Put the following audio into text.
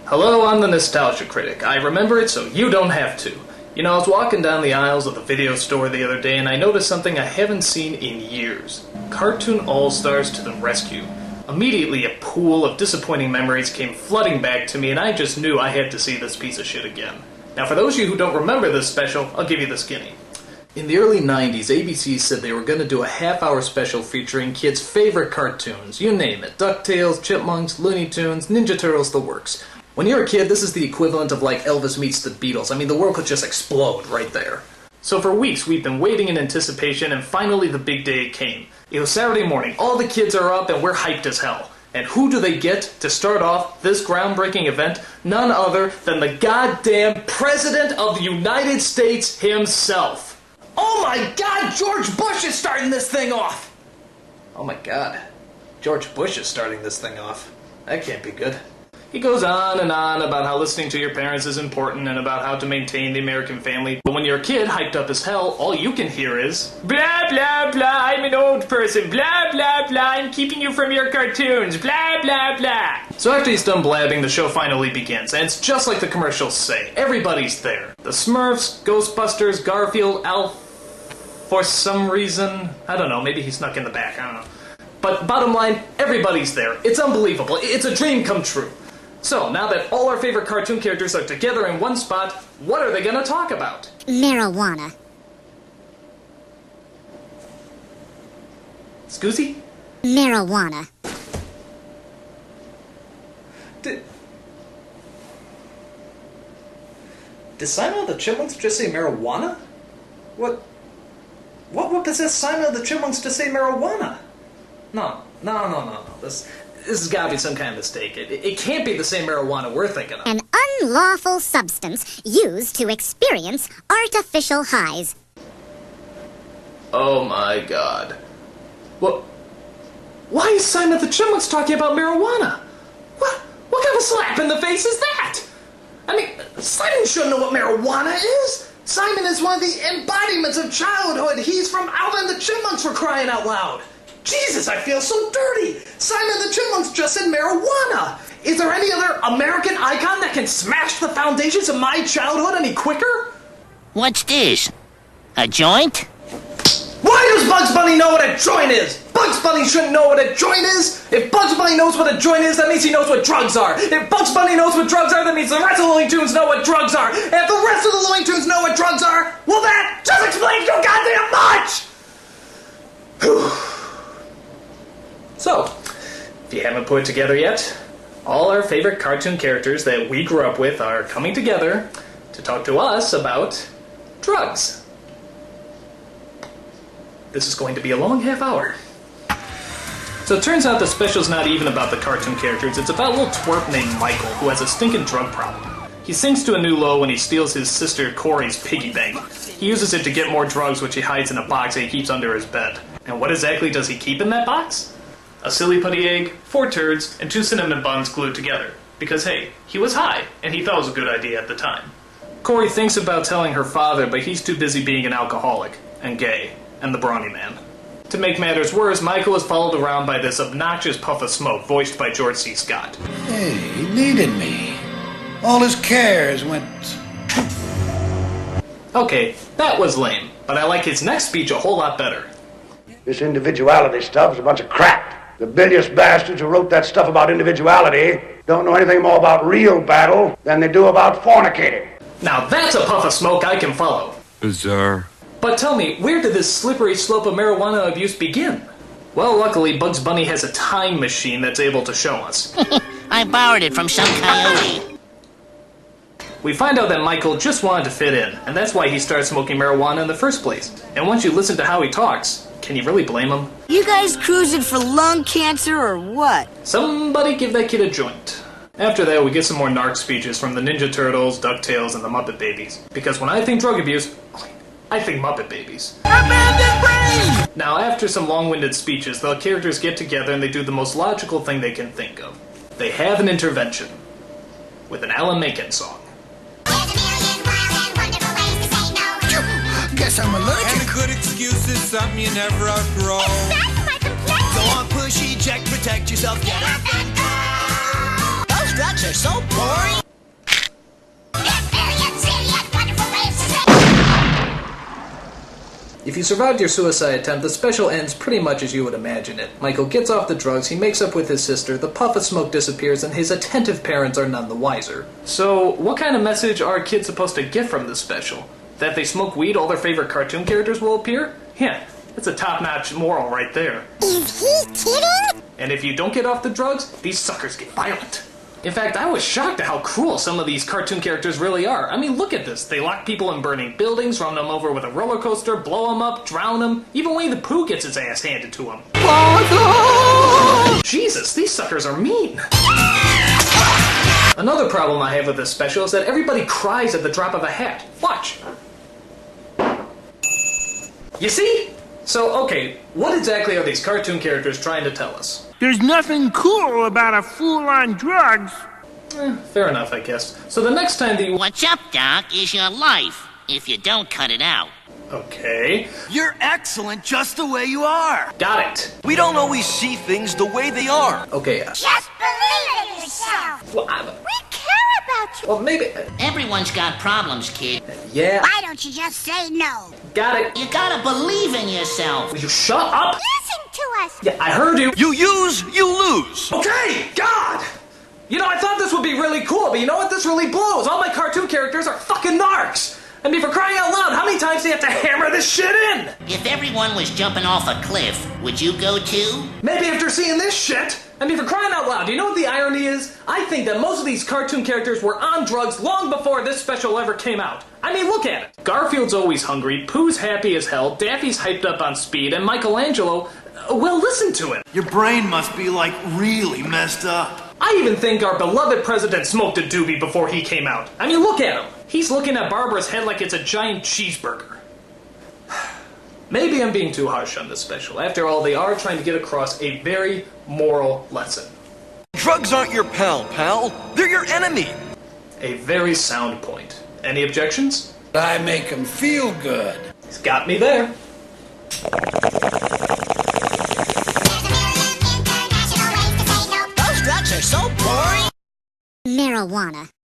Hello, I'm the Nostalgia Critic. I remember it so you don't have to. You know, I was walking down the aisles of the video store the other day and I noticed something I haven't seen in years. Cartoon All-Stars to the rescue. Immediately a pool of disappointing memories came flooding back to me and I just knew I had to see this piece of shit again. Now for those of you who don't remember this special, I'll give you the skinny. In the early 90s, ABC said they were going to do a half-hour special featuring kids' favorite cartoons. You name it. DuckTales, Chipmunks, Looney Tunes, Ninja Turtles, the works. When you're a kid, this is the equivalent of like Elvis meets the Beatles. I mean, the world could just explode right there. So for weeks, we've been waiting in anticipation, and finally the big day came. It was Saturday morning. All the kids are up, and we're hyped as hell. And who do they get to start off this groundbreaking event? None other than the goddamn President of the United States himself. Oh my God, George Bush is starting this thing off! Oh my God, George Bush is starting this thing off. That can't be good. He goes on and on about how listening to your parents is important and about how to maintain the American family. But when you're a kid, hyped up as hell, all you can hear is blah, blah, blah, I'm an old person, blah, blah, blah, I'm keeping you from your cartoons, blah, blah, blah. So after he's done blabbing, the show finally begins, and it's just like the commercials say. Everybody's there. The Smurfs, Ghostbusters, Garfield, Alf, for some reason. I don't know, maybe he snuck in the back, I don't know. But bottom line, everybody's there. It's unbelievable. It's a dream come true. So, now that all our favorite cartoon characters are together in one spot, what are they gonna talk about? Marijuana. Scoozy? Marijuana. Did Simon of the Chipmunks just say marijuana? What possessed Simon of the Chipmunks to say marijuana? No. This has got to be some kind of mistake. It can't be the same marijuana we're thinking of. An unlawful substance used to experience artificial highs. Oh my God. Why is Simon of the Chipmunks talking about marijuana? What kind of slap in the face is that? I mean, Simon shouldn't know what marijuana is. Simon is one of the embodiments of childhood. He's from Alvin the Chipmunks, for crying out loud. Jesus, I feel so dirty. Simon the Chipmunks just said marijuana. Is there any other American icon that can smash the foundations of my childhood any quicker? What's this? A joint? Why does Bugs Bunny know what a joint is? Bugs Bunny shouldn't know what a joint is. If Bugs Bunny knows what a joint is, that means he knows what drugs are. If Bugs Bunny knows what drugs are, that means the rest of the Looney Tunes know what drugs are. And if the rest of the Looney Tunes know what drugs are, well that just explains so goddamn much! So, if you haven't put it together yet, all our favorite cartoon characters that we grew up with are coming together to talk to us about drugs. This is going to be a long half hour. So it turns out the special's not even about the cartoon characters, it's about a little twerp named Michael who has a stinking drug problem. He sinks to a new low when he steals his sister Corey's piggy bank. He uses it to get more drugs, which he hides in a box that he keeps under his bed. And what exactly does he keep in that box? A silly putty egg, 4 turds, and 2 cinnamon buns glued together. Because hey, he was high, and he thought it was a good idea at the time. Corey thinks about telling her father, but he's too busy being an alcoholic, and gay, and the brawny man. To make matters worse, Michael is followed around by this obnoxious puff of smoke, voiced by George C. Scott. Hey, he needed me. All his cares went... Okay, that was lame, but I like his next speech a whole lot better. This individuality stuff is a bunch of crap. The bilious bastards who wrote that stuff about individuality don't know anything more about real battle than they do about fornicating. Now that's a puff of smoke I can follow. Bizarre. But tell me, where did this slippery slope of marijuana abuse begin? Well, luckily, Bugs Bunny has a time machine that's able to show us. I borrowed it from some coyote. We find out that Michael just wanted to fit in, and that's why he started smoking marijuana in the first place. And once you listen to how he talks, can you really blame him? You guys cruising for lung cancer or what? Somebody give that kid a joint. After that, we get some more narc speeches from the Ninja Turtles, DuckTales, and the Muppet Babies. Because when I think drug abuse, I think Muppet Babies. Abandoned brain! Now, after some long-winded speeches, the characters get together and they do the most logical thing they can think of. They have an intervention. With an Alan Menken song. Guess I'm allergic. And a good excuse is something you never outgrow. That's my complexion! Go on, push, eject, protect yourself, get up and go! Those drugs are so boring! If you survived your suicide attempt, the special ends pretty much as you would imagine it. Michael gets off the drugs, he makes up with his sister, the puff of smoke disappears, and his attentive parents are none the wiser. So, what kind of message are kids supposed to get from this special? That if they smoke weed, all their favorite cartoon characters will appear? Yeah, that's a top-notch moral right there. Is he kidding? And if you don't get off the drugs, these suckers get violent. In fact, I was shocked at how cruel some of these cartoon characters really are. I mean, look at this. They lock people in burning buildings, run them over with a roller coaster, blow them up, drown them. Even Winnie the Pooh gets his ass handed to him. Jesus, these suckers are mean. Another problem I have with this special is that everybody cries at the drop of a hat. Watch. You see? So, okay, what exactly are these cartoon characters trying to tell us? There's nothing cool about a fool on drugs. Fair enough, I guess. So the next time the... What's up, Doc, is your life, if you don't cut it out. Okay. You're excellent just the way you are. Got it. We don't always see things the way they are. Okay. Just believe in yourself. Well, We care about you. well, maybe... Everyone's got problems, kid. yeah. Why don't you just say no? Got it. You gotta believe in yourself. Will you shut up? Listen to us. Yeah, I heard you. You use, you lose. Okay, God! You know, I thought this would be really cool, but you know what? This really blows. All my cartoon characters are fucking narcs. I mean, for crying out loud, how many times do you have to hammer this shit in? If everyone was jumping off a cliff, would you go too? Maybe after seeing this shit. I mean, for crying out loud, do you know what the irony is? I think that most of these cartoon characters were on drugs long before this special ever came out. I mean, look at it. Garfield's always hungry, Pooh's happy as hell, Daffy's hyped up on speed, and Michelangelo, well, listen to him. Your brain must be like really messed up. I even think our beloved president smoked a doobie before he came out. I mean, look at him. He's looking at Barbara's head like it's a giant cheeseburger. Maybe I'm being too harsh on this special. After all, they are trying to get across a very moral lesson. Drugs aren't your pal. They're your enemy. A very sound point. Any objections? I make him feel good. He's got me there. Those drugs are so boring. Marijuana.